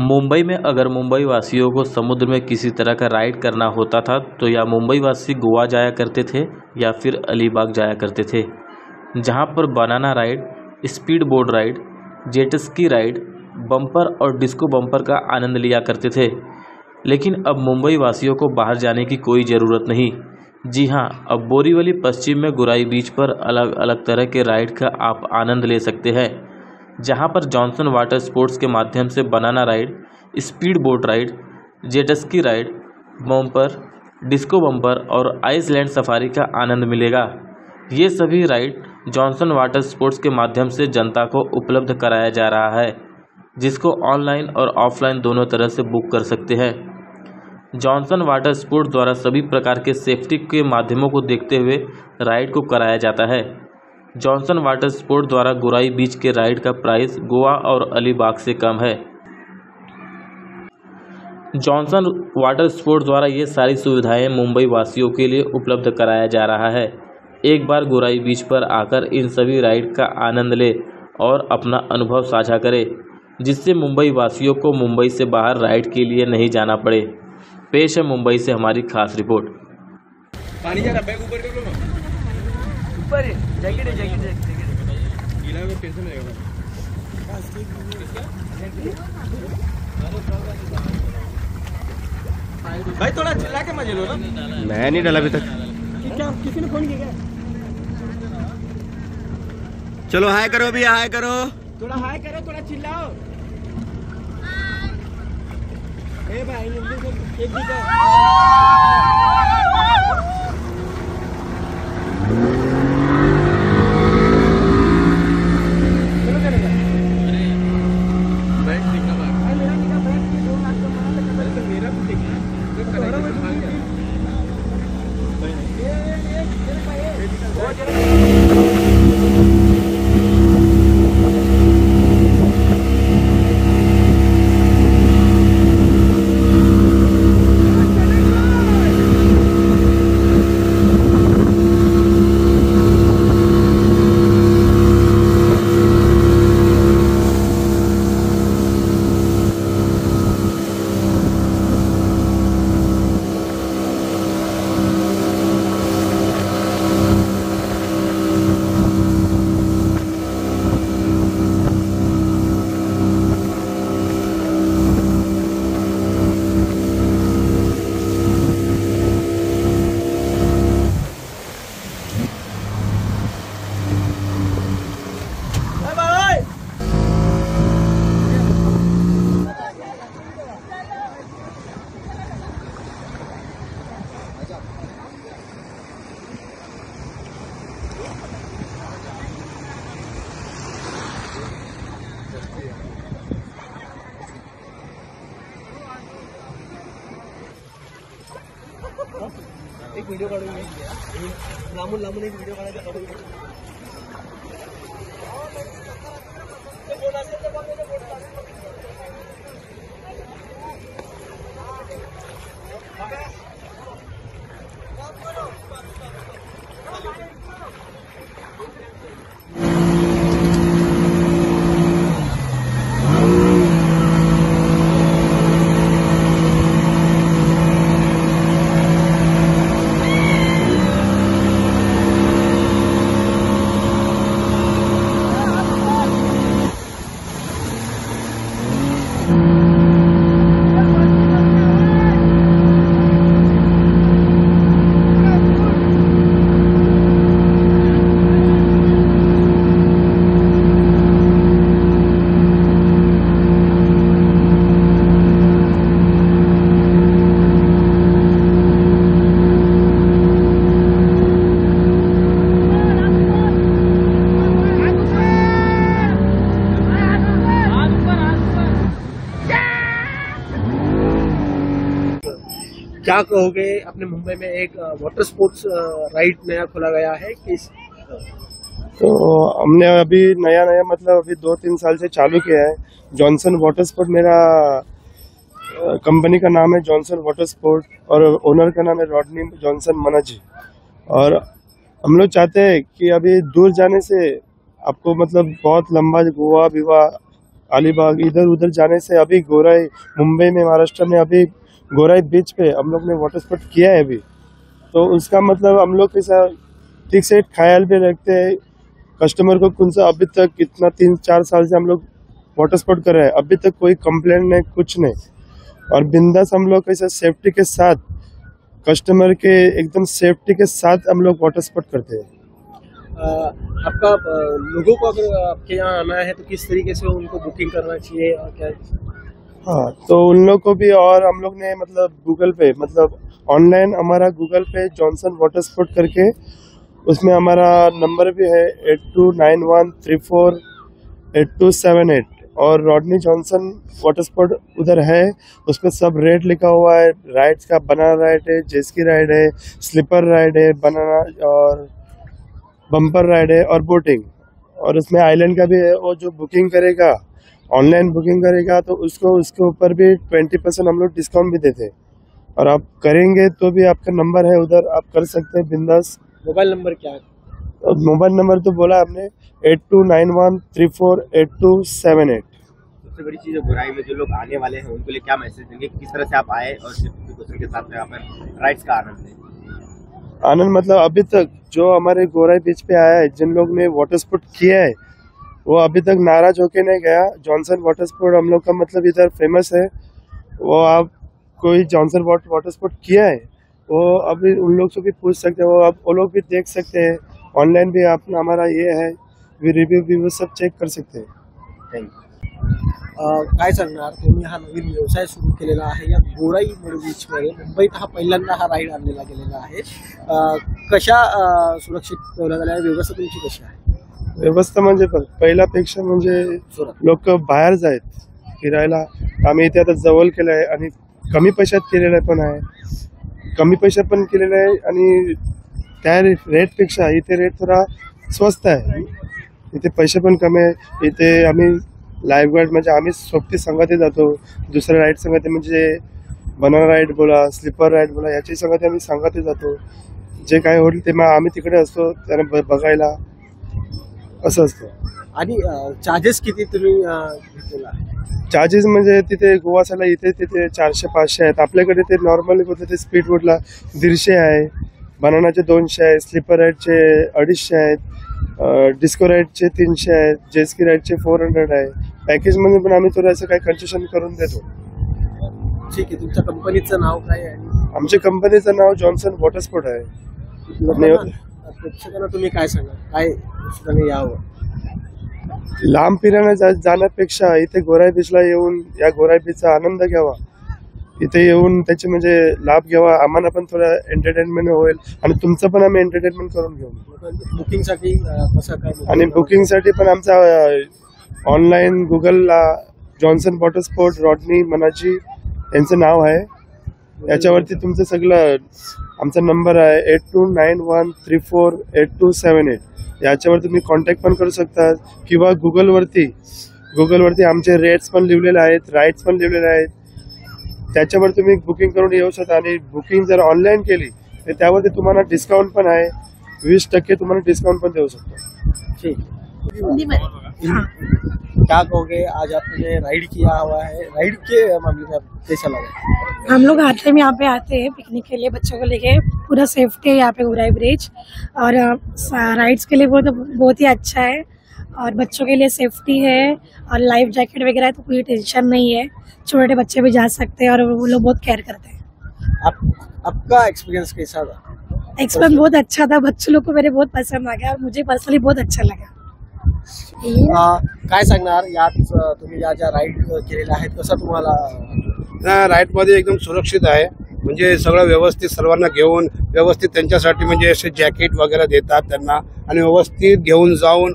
मुंबई में अगर मुंबई वासियों को समुद्र में किसी तरह का राइड करना होता था तो या मुंबई वासी गोवा जाया करते थे या फिर अलीबाग जाया करते थे, जहां पर banana ride, speed boat ride, jet ski ride, bumper और डिस्को बम्पर का आनंद लिया करते थे। लेकिन अब मुंबई वासियों को बाहर जाने की कोई ज़रूरत नहीं। जी हाँ, अब बोरीवली पश्चिम में गुराई बीच पर अलग अलग तरह के राइड का आप आनंद ले सकते हैं, जहां पर जॉनसन वाटर स्पोर्ट्स के माध्यम से banana ride, speed boat ride, jet ski ride, bumper, disco bumper और आइसलैंड सफारी का आनंद मिलेगा। ये सभी राइड जॉनसन वाटर स्पोर्ट्स के माध्यम से जनता को उपलब्ध कराया जा रहा है, जिसको ऑनलाइन और ऑफलाइन दोनों तरह से बुक कर सकते हैं। जॉनसन वाटर स्पोर्ट्स द्वारा सभी प्रकार के सेफ्टी के माध्यमों को देखते हुए राइड को कराया जाता है। जॉनसन वाटर स्पोर्ट्स द्वारा गुराई बीच के राइड का प्राइस गोवा और अलीबाग से कम है। जॉनसन वाटर स्पोर्ट्स द्वारा ये सारी सुविधाएं मुंबई वासियों के लिए उपलब्ध कराया जा रहा है। एक बार गुराई बीच पर आकर इन सभी राइड का आनंद ले और अपना अनुभव साझा करें, जिससे मुंबई वासियों को मुंबई से बाहर राइड के लिए नहीं जाना पड़े। पेश है मुंबई से हमारी खास रिपोर्ट। पानी जा रहा, बैग ऊपर कर लो ना। ऊपर है, जैकेट है, जैकेट गीला है, टेंशन नहीं रहेगा। भाई थोड़ा चिल्ला के मजे लो ना। मैं नहीं डाला अभी तक। क्या किसी ने फोन किया क्या? चलो हाय करो भैया, हाय करो। थोड़ा हाय करो, थोड़ा चिल्लाओ। ए भाई एक भी एक वीडियो काढून लांबून लांबून एक वीडियो काढायचा काढून क्या कहोगे? अपने मुंबई में एक वाटर स्पोर्ट्स राइड नया खोला गया है किस तो हमने अभी नया मतलब अभी 2-3 साल से चालू किया है। जॉनसन वाटर स्पोर्ट मेरा कंपनी का नाम है, जॉनसन वाटर स्पोर्ट, और ओनर का नाम है रॉडनी जॉनसन मनज। और हम लोग चाहते हैं कि अभी दूर जाने से आपको मतलब बहुत लंबा गोवा विवा अलीबाग इधर उधर जाने से अभी गोराई मुंबई में महाराष्ट्र में अभी गोराई बीच पे हम लोग ने वाटर स्पोर्ट किया है अभी। तो उसका मतलब हम लोग कैसा ठीक से ख्याल भी रखते हैं कस्टमर को। कौन सा अभी तक इतना 3-4 साल से हम लोग वाटर स्पोर्ट कर रहे हैं, अभी तक कोई कंप्लेंट नहीं, कुछ नहीं। और बिंदास हम लोग कैसा सेफ्टी के साथ कस्टमर के एकदम सेफ्टी के साथ हम लोग वाटर स्पोर्ट करते हैं। आपका लोगों को अगर आपके यहाँ आना है तो किस तरीके से उनको बुकिंग करना चाहिए और क्या? हाँ, तो उन लोग को भी, और हम लोग ने मतलब गूगल पे मतलब ऑनलाइन हमारा गूगल पे जॉनसन वाटर स्पोर्ट करके उसमें हमारा नंबर भी है 8291348278 और रॉडनी जॉनसन वाटर स्पोर्ट उधर है। उस पर सब रेट लिखा हुआ है। राइड्स का बनाना राइड है, जेस्की राइड है, स्लीपर राइड है, बनाना और बम्पर राइड है और बोटिंग। और उसमें आइलैंड का भी है। वो जो बुकिंग करेगा ऑनलाइन बुकिंग करेगा तो उसको उसके ऊपर भी 20% हम लोग डिस्काउंट भी देते हैं। और आप करेंगे तो भी आपका नंबर है उधर, आप कर सकते हैं बिंदास। मोबाइल नंबर क्या है? मोबाइल नंबर तो बोला आपने 8291348278। सबसे बड़ी चीज है गोराई में जो लोग आने वाले हैं उनके लिए क्या मैसेज देंगे, किस तरह से आप आए और दूसरे के साथ में यहाँ पर राइड्स का आनंद लें? आनंद मतलब अभी तक जो हमारे गोराई बीच पे आया है, जिन लोग ने वाटर स्पोर्ट किया है वो अभी तक नाराज होके नहीं गया। जॉनसन वाटर स्पोर्ट हम लोग का मतलब इधर फेमस है। वो आप कोई जॉनसन वाटर स्पोर्ट किया है वो अभी उन लोग से भी पूछ सकते हैं, वो लोग भी देख सकते हैं। ऑनलाइन भी आप हमारा ये है रिव्यू भी वो सब चेक कर सकते हैं। थँक्यू। काय सांगणार तुम्ही? हा नवीन व्यवसाय सुरू केलेला आहे या गोराई बीचमध्ये मुंबईत हा पहिल्यांदा हा राईड आणलेला गेलेला आहे। कशा सुरक्षित ठेवल्या गेल्या, व्यवस्था तुमची कशी आहे? व्यवस्था म्हणजे पहिल्यापेक्षा म्हणजे लोक बाहेर जायत फिरायला। आम्ही इथे आता जवळ केलं आहे आणि कमी पैशात केलेलं पण आहे, कमी पैशात पण केलेलं आहे आणि त्या रेटपेक्षा इथे रेट थोडा स्वस्त आहे। इथे पैसे पण कमी आहे। इथे आम्ही लाईफ गार्ड म्हणजे आम्ही सोबती संगती जातो। दुसऱ्या राईड संगती म्हणजे बनाना राईड बोला, स्लीपर राईड बोला, याची संगती आम्ही संगती जातो। जे काय होईल ते मग आम्ही तिकडे असतो त्यांना बघायला, असं असतं। आणि चार्जेस किती तुम्ही घेतलेला आहे? चार्जेस म्हणजे तिथे गोवासाला इथे तिथे 400-500 आहेत। आपल्याकडे ते नॉर्मली होते ते स्पीड बोटला 150 आहे, बनानाचे 200 आहे, स्लीपर राईडचे 250 आहेत, डिस्को राईडचे 300 आहेत, जेस्की राईडचे 400 आहे। पॅकेजमध्ये पण आम्ही थोडं असं काही कन्सेशन करून देतो। ठीक आहे, तुमच्या कंपनीचं नाव काय आहे? आमच्या कंपनीचं नाव जॉनसन वॉटर स्पोर्ट आहे। प्रेक्षकांना तुम्ही काय सांगा, काय ठिकाणी यावं? लांब फिरायला जाण्यापेक्षा इथे गोराई बीचला येऊन या गोराई बीचचा आनंद घ्यावा। इथे येऊन त्याचे म्हणजे लाभ घ्यावा। आम्हाला पण थोडा एंटरटेनमेंट होईल आणि तुमचं पण आम्ही एंटरटेनमेंट करून घेऊ। बुकिंगसाठी कसं काय? आणि बुकिंगसाठी पण आमचा ऑनलाईन गुगलला Johnson water sport Rodney Manaji यांचं नाव आहे। याच्यावरती तुमचं सगळं आमचा नंबर आहे 8291348278। याच्यावर तुम्ही कॉन्टॅक्ट पण करू शकता किंवा गुगलवरती आमचे रेट्स पण लिहिलेले आहेत, राईड्स पण लिहिलेले आहेत। त्याच्यावर तुम्ही बुकिंग करून येऊ शकता आणि बुकिंग जर ऑनलाईन केली तर त्यावरती तुम्हाला डिस्काउंट पण आहे, 20% तुम्हाला डिस्काउंट पण देऊ शकतो। ठीक, क्या कहोगे? आज आपने राइड किया हुआ है, राइड के मामले में कैसा लगा? हम लोग हर टाइम यहाँ पे आते हैं पिकनिक के लिए, बच्चों को लेके। पूरा सेफ्टी है यहाँ पे गोराई ब्रिज, और राइड्स के लिए बहुत ही अच्छा है, और बच्चों के लिए सेफ्टी है, और लाइफ जैकेट वगैरह है तो कोई टेंशन नहीं है। छोटे बच्चे भी जा सकते हैं और वो लोग बहुत केयर करते हैं। आपका एक्सपीरियंस कैसा था? एक्सपीरियंस बहुत अच्छा था, बच्चों लोग को मेरे बहुत पसंद आ गया और मुझे पर्सनली बहुत अच्छा लगा। काय सांगणार यात तुम्ही ज्या राईड केलेल्या आहेत, कसं तुम्हाला? राईडमध्ये एकदम सुरक्षित आहे, म्हणजे सगळं व्यवस्थित सर्वांना घेऊन व्यवस्थित त्यांच्यासाठी म्हणजे असे जॅकेट वगैरे देतात त्यांना आणि व्यवस्थित घेऊन जाऊन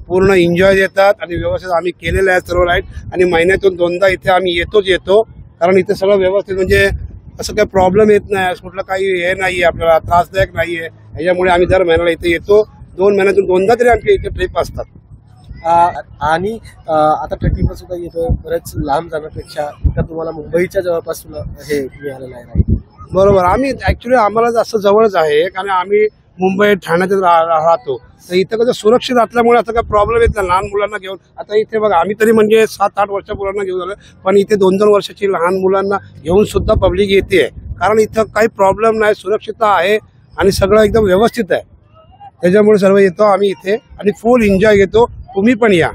पूर्ण एन्जॉय देतात आणि व्यवस्थित आम्ही केलेलं आहे सर्व राईड। आणि महिन्यातून 2दा इथे आम्ही येतो कारण इथे सगळं व्यवस्थित म्हणजे असं काही प्रॉब्लेम येत नाही, कुठलं काही हे नाही आहे, आपल्याला त्रासदायक नाही आहे। याच्यामुळे आम्ही दर महिन्याला इथे येतो। 2 महिन्यातून 2दा तरी आमची इथे ट्रिप असतात। आणि आता ट्रेकिंगला सुद्धा येतोय, बरेच लांब जाण्यापेक्षा तुम्हाला मुंबईच्या जवळपास हे मिळालेलं आहे राईड। बरोबर, आम्ही ऍक्च्युली आम्हाला जास्त जवळच आहे कारण आम्ही मुंबई ठाण्यात राहतो, तर इथं कसं सुरक्षित असल्यामुळे असं काही प्रॉब्लेम येत नाही लहान मुलांना घेऊन. आता इथे बघा आम्ही तरी म्हणजे 7-8 वर्षा मुलांना घेऊन आलो, पण इथे 2-2 वर्षाची लहान मुलांना घेऊन सुद्धा पब्लिक येते, कारण इथं काही प्रॉब्लेम नाही, सुरक्षितता आहे आणि सगळं एकदम व्यवस्थित आहे. त्याच्यामुळे सर्व येतो आम्ही इथे आणि फुल एन्जॉय घेतो. तुम्ही पण या.